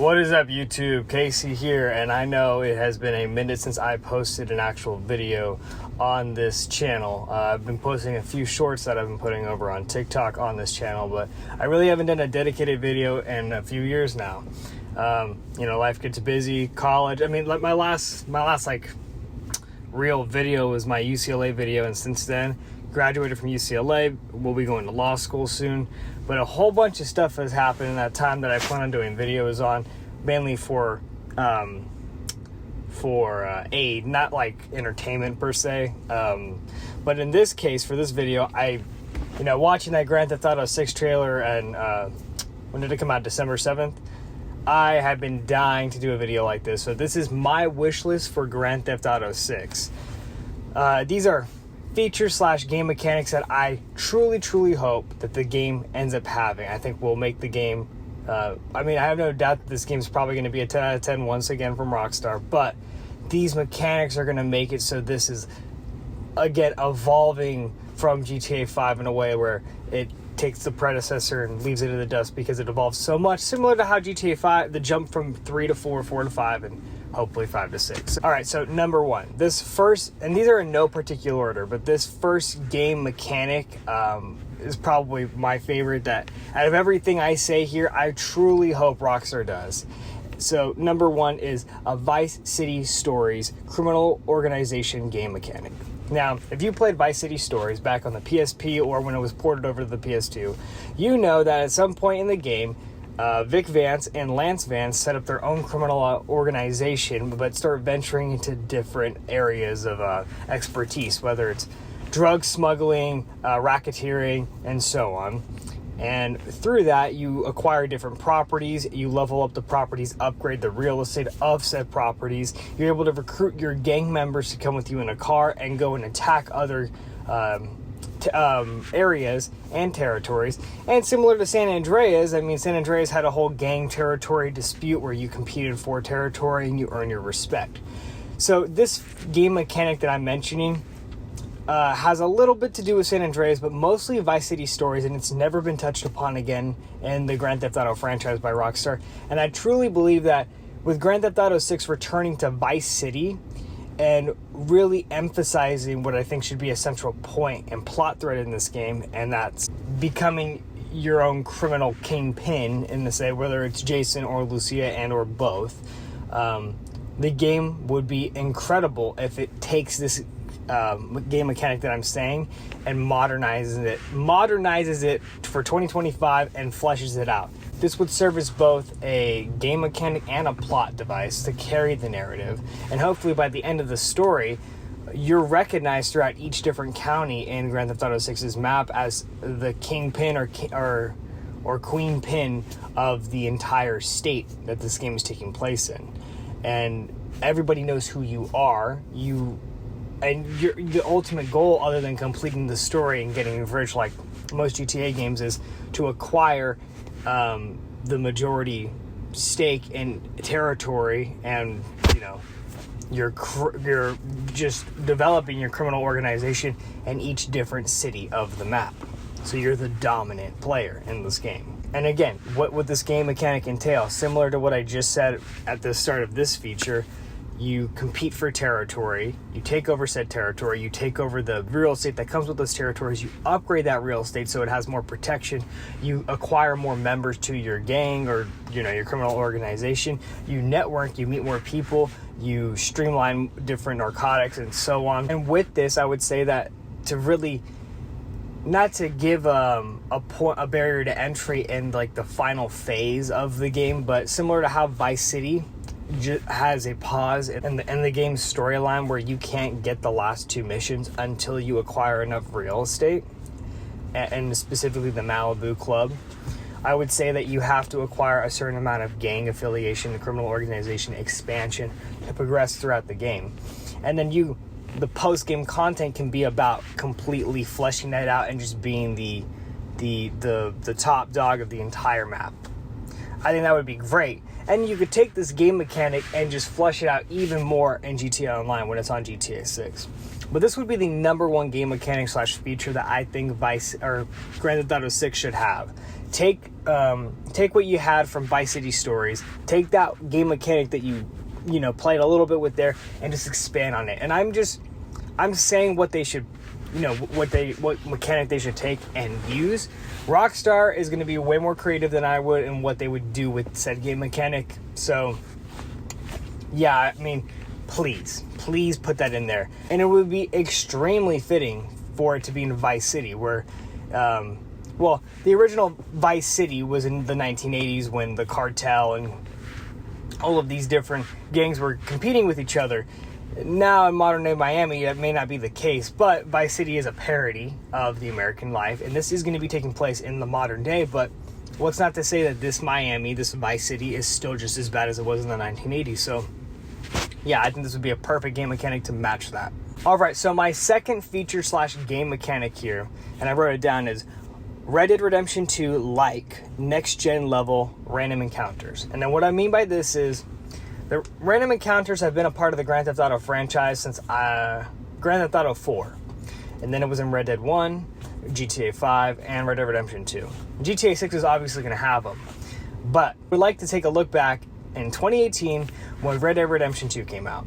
What is up, YouTube? Casey here, and I know it has been a minute since I posted an actual video on this channel. I've been posting a few shorts that I've been putting over on TikTok on this channel, but I really haven't done a dedicated video in a few years now. Life gets busy, college. I mean, like my last like real video was my UCLA video, and since then, graduated from UCLA. We'll be going to law school soon. But a whole bunch of stuff has happened in that time that I plan on doing videos on, mainly for aid, not like entertainment per se. But in this case, for this video, watching that Grand Theft Auto 6 trailer, and when did it come out? December 7th? I have been dying to do a video like this. So this is my wish list for Grand Theft Auto 6. These are features / game mechanics that I truly hope that the game ends up having. I think will make the game, I have no doubt that this game is probably going to be a 10 out of 10 once again from Rockstar, but these mechanics are going to make it so this is, again, evolving from GTA 5 in a way where it takes the predecessor and leaves it in the dust because it evolves so much, similar to how GTA 5, the jump from 3 to 4, 4 to 5, and hopefully 5 to 6. All right, so number one, this first, and these are in no particular order, but this first game mechanic is probably my favorite. That out of everything I say here, I truly hope Rockstar does. So number one is a Vice City Stories criminal organization game mechanic. Now, if you played Vice City Stories back on the PSP or when it was ported over to the PS2, you know that at some point in the game, Vic Vance and Lance Vance set up their own criminal organization, but start venturing into different areas of expertise, whether it's drug smuggling, racketeering, and so on. And through that, you acquire different properties, you level up the properties, upgrade the real estate of said properties. You're able to recruit your gang members to come with you in a car and go and attack other areas and territories. And similar to San Andreas, San Andreas had a whole gang territory dispute where you competed for territory and you earn your respect. So this game mechanic that I'm mentioning has a little bit to do with San Andreas, but mostly Vice City Stories, and it's never been touched upon again in the Grand Theft Auto franchise by Rockstar. And I truly believe that with Grand Theft Auto 6 returning to Vice City and really emphasizing what I think should be a central point and plot thread in this game, and that's becoming your own criminal kingpin in the say, whether it's Jason or Lucia and or both. The game would be incredible if it takes this game mechanic that I'm saying and modernizes it for 2025 and fleshes it out. This would serve as both a game mechanic and a plot device to carry the narrative, and hopefully by the end of the story, you're recognized throughout each different county in Grand Theft Auto 6's map as the kingpin or queen pin of the entire state that this game is taking place in, and everybody knows who you are. And the ultimate goal, other than completing the story and getting rich like most GTA games, is to acquire the majority stake in territory, and you're just developing your criminal organization in each different city of the map. So you're the dominant player in this game. And again, what would this game mechanic entail? Similar to what I just said at the start of this feature. You compete for territory, you take over said territory, you take over the real estate that comes with those territories, you upgrade that real estate so it has more protection, you acquire more members to your gang or your criminal organization, you network, you meet more people, you streamline different narcotics and so on. And with this, I would say that to really, not to give a barrier to entry in like the final phase of the game, but similar to how Vice City has a pause in the game's storyline where you can't get the last two missions until you acquire enough real estate, and specifically the Malibu Club. I would say that you have to acquire a certain amount of gang affiliation, the criminal organization expansion, to progress throughout the game. And then the post-game content can be about completely fleshing that out and just being the top dog of the entire map. I think that would be great. And you could take this game mechanic and just flesh it out even more in GTA Online when it's on GTA 6. But this would be the number one game mechanic / feature that I think Grand Theft Auto 6 should have. Take what you had from Vice City Stories, take that game mechanic that you played a little bit with there, and just expand on it. And I'm saying what they should, what mechanic they should take and use. Rockstar is going to be way more creative than I would in what they would do with said game mechanic. So, yeah, I mean, please put that in there. And it would be extremely fitting for it to be in Vice City, where, the original Vice City was in the 1980s when the cartel and all of these different gangs were competing with each other. Now in modern day Miami, that may not be the case, but Vice City is a parody of the American life, and this is going to be taking place in the modern day. But what's not to say that this Vice City, is still just as bad as it was in the 1980s. So, yeah, I think this would be a perfect game mechanic to match that. All right, so my second feature / game mechanic here, and I wrote it down, is Red Dead Redemption 2 next-gen level random encounters. And then what I mean by this is the random encounters have been a part of the Grand Theft Auto franchise since Grand Theft Auto 4. And then it was in Red Dead 1, GTA 5, and Red Dead Redemption 2. GTA 6 is obviously going to have them. But we'd like to take a look back in 2018 when Red Dead Redemption 2 came out.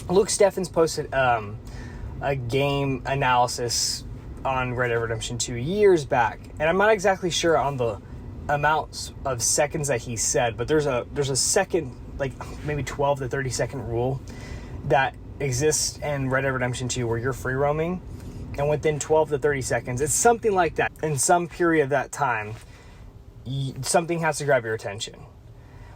Luke Steffens posted a game analysis on Red Dead Redemption 2 years back, and I'm not exactly sure on the amounts of seconds that he said, but there's a second, like maybe 12 to 30 second rule that exists in Red Dead Redemption 2 where you're free roaming, and within 12 to 30 seconds, it's something like that. In some period of that time, something has to grab your attention,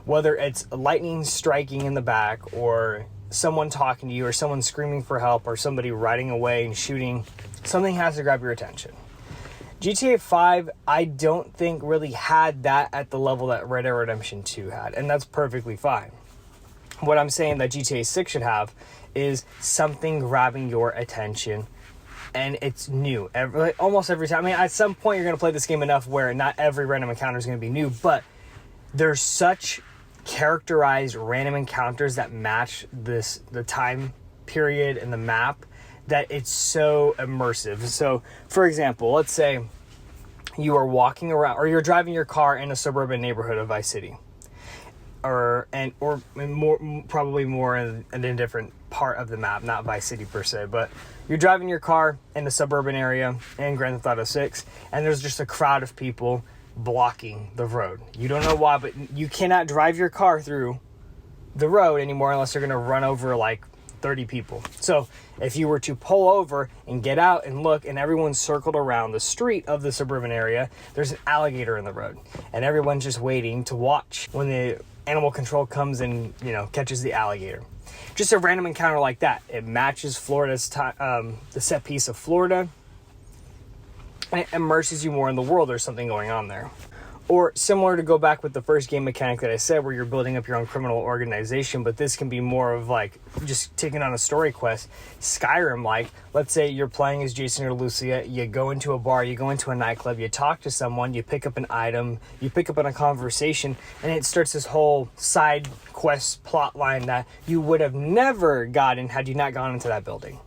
whether it's lightning striking in the back, or someone talking to you, or someone screaming for help, or somebody riding away and shooting. Something has to grab your attention. GTA 5, I don't think really had that at the level that Red Dead Redemption 2 had, and that's perfectly fine. What I'm saying that GTA 6 should have is something grabbing your attention, and it's new. Almost every time. I mean, at some point you're going to play this game enough where not every random encounter is going to be new, but there's such characterized random encounters that match the time period and the map, that it's so immersive. So, for example, let's say you are walking around, or you're driving your car in a suburban neighborhood of Vice City, or probably more in a different part of the map, not Vice City per se, but you're driving your car in a suburban area in Grand Theft Auto 6, and there's just a crowd of people blocking the road. You don't know why, but you cannot drive your car through the road anymore unless you're going to run over like 30 people. So if you were to pull over and get out and look, and everyone's circled around the street of the suburban area, there's an alligator in the road, and everyone's just waiting to watch when the animal control comes and catches the alligator. Just a random encounter like that. It matches Florida's the set piece of Florida, and it immerses you more in the world. There's something going on there. Or similar, to go back with the first game mechanic that I said, where you're building up your own criminal organization, but this can be more of like just taking on a story quest. Skyrim, like, let's say you're playing as Jason or Lucia, you go into a bar, you go into a nightclub, you talk to someone, you pick up an item, you pick up on a conversation, and it starts this whole side quest plot line that you would have never gotten had you not gone into that building.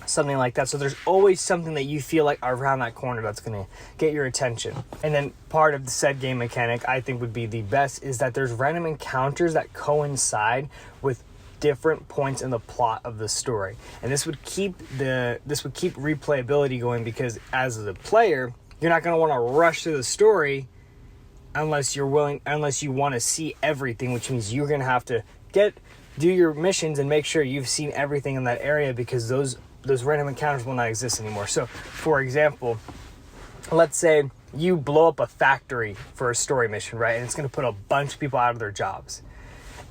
Something like that. So there's always something that you feel like around that corner that's going to get your attention. And then part of the said game mechanic I think would be the best is that there's random encounters that coincide with different points in the plot of the story. And this would keep replayability going, because as the player, you're not going to want to rush through the story unless you want to see everything, which means you're going to have to do your missions and make sure you've seen everything in that area, because those random encounters will not exist anymore. So, for example, let's say you blow up a factory for a story mission, right? And it's going to put a bunch of people out of their jobs.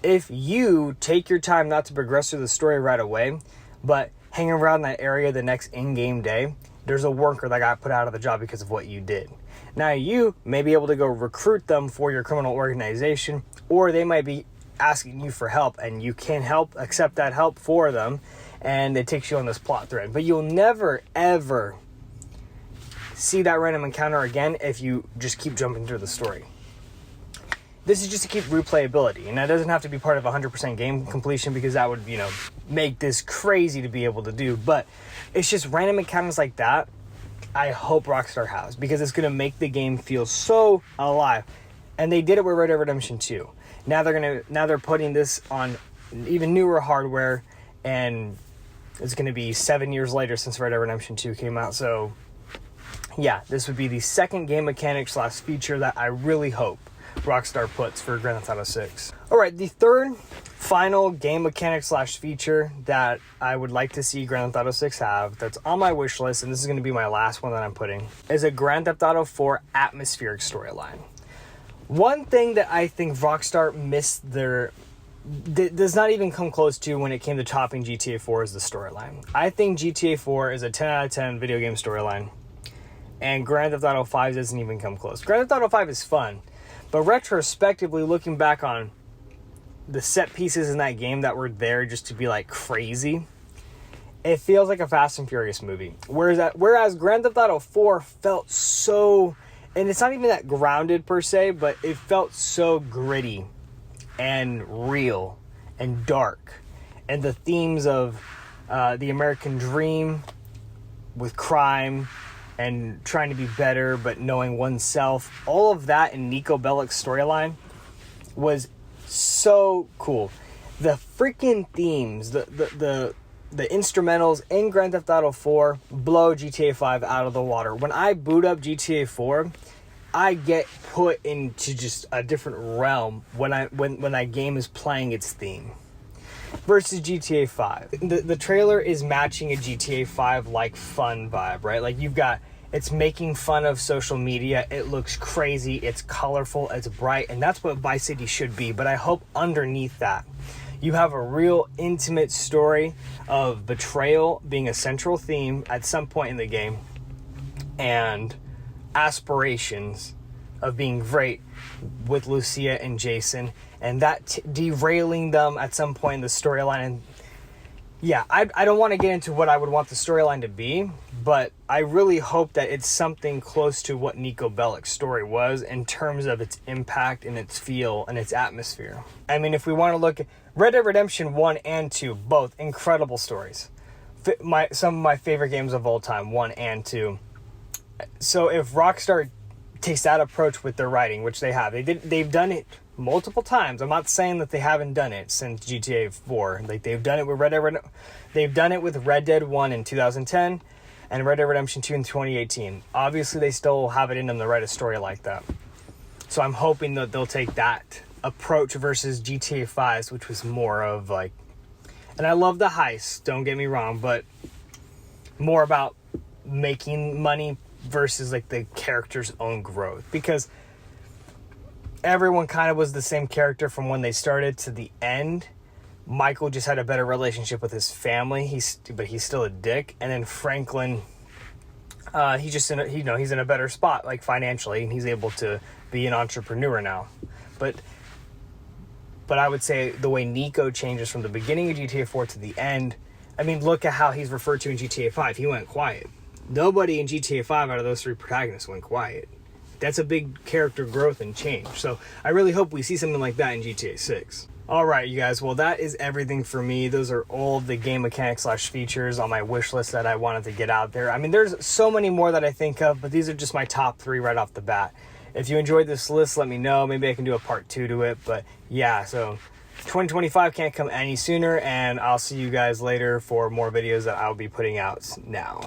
If you take your time not to progress through the story right away, but hang around that area the next in-game day, there's a worker that got put out of the job because of what you did. Now, you may be able to go recruit them for your criminal organization, or they might be asking you for help, and you can accept that help for them, and it takes you on this plot thread. But you'll never, ever see that random encounter again if you just keep jumping through the story. This is just to keep replayability, and that doesn't have to be part of 100% game completion, because that would, make this crazy to be able to do. But it's just random mechanics like that I hope Rockstar has, because it's going to make the game feel so alive. And they did it with Red Dead Redemption 2. Now they're putting this on even newer hardware, and it's going to be 7 years later since Red Dead Redemption 2 came out. So yeah, this would be the second game mechanic / feature that I really hope Rockstar puts for Grand Theft Auto 6. Alright, the third final game mechanic / feature that I would like to see Grand Theft Auto 6 have, that's on my wish list, and this is going to be my last one that I'm putting, is a Grand Theft Auto 4 atmospheric storyline. One thing that I think Rockstar missed does not even come close to when it came to topping GTA 4 is the storyline. I think GTA 4 is a 10 out of 10 video game storyline, and Grand Theft Auto 5 doesn't even come close. Grand Theft Auto 5 is fun, but retrospectively looking back on the set pieces in that game that were there just to be like crazy, it feels like a Fast and Furious movie. Whereas Grand Theft Auto 4 felt so, and it's not even that grounded per se, but it felt so gritty and real and dark. And the themes of the American dream with crime and trying to be better but knowing oneself, all of that in Nico Bellic's storyline was so cool. The freaking themes, the instrumentals in Grand Theft Auto 4 blow GTA 5 out of the water. When I boot up GTA 4, I get put into just a different realm when that game is playing its theme. Versus GTA 5. The trailer is matching a GTA 5 like fun vibe, right? Like it's making fun of social media. It looks crazy. It's colorful. It's bright. And that's what Vice City should be. But I hope underneath that, you have a real intimate story of betrayal being a central theme at some point in the game, and aspirations of being great with Lucia and Jason, and that derailing them at some point in the storyline. And yeah, I don't want to get into what I would want the storyline to be, but I really hope that it's something close to what Nico Bellic's story was in terms of its impact and its feel and its atmosphere. I mean, if we want to look at Red Dead Redemption 1 and 2, both incredible stories. Some of my favorite games of all time, 1 and 2. So if Rockstar takes that approach with their writing, which they have, they've done it multiple times. I'm not saying that they haven't done it since GTA 4. Like, they've done it with Red Dead 1 in 2010 and Red Dead Redemption 2 in 2018. Obviously, they still have it in them to write a story like that. So I'm hoping that they'll take that approach versus GTA 5's, which was more of like, and I love the heist, don't get me wrong, but more about making money versus like the character's own growth, because everyone kind of was the same character from when they started to the end. Michael just had a better relationship with his family, but he's still a dick. And then Franklin, he's in a better spot, like financially, and he's able to be an entrepreneur now. But I would say the way Nico changes from the beginning of GTA 4 to the end, I mean, look at how he's referred to in GTA 5. He went quiet. Nobody in GTA 5 out of those three protagonists went quiet. That's a big character growth and change. So I really hope we see something like that in GTA 6. Alright, you guys. Well, that is everything for me. Those are all the game mechanics / features on my wish list that I wanted to get out there. I mean, there's so many more that I think of, but these are just my top 3 right off the bat. If you enjoyed this list, let me know. Maybe I can do a part 2 to it. But yeah, so 2025 can't come any sooner, and I'll see you guys later for more videos that I'll be putting out now.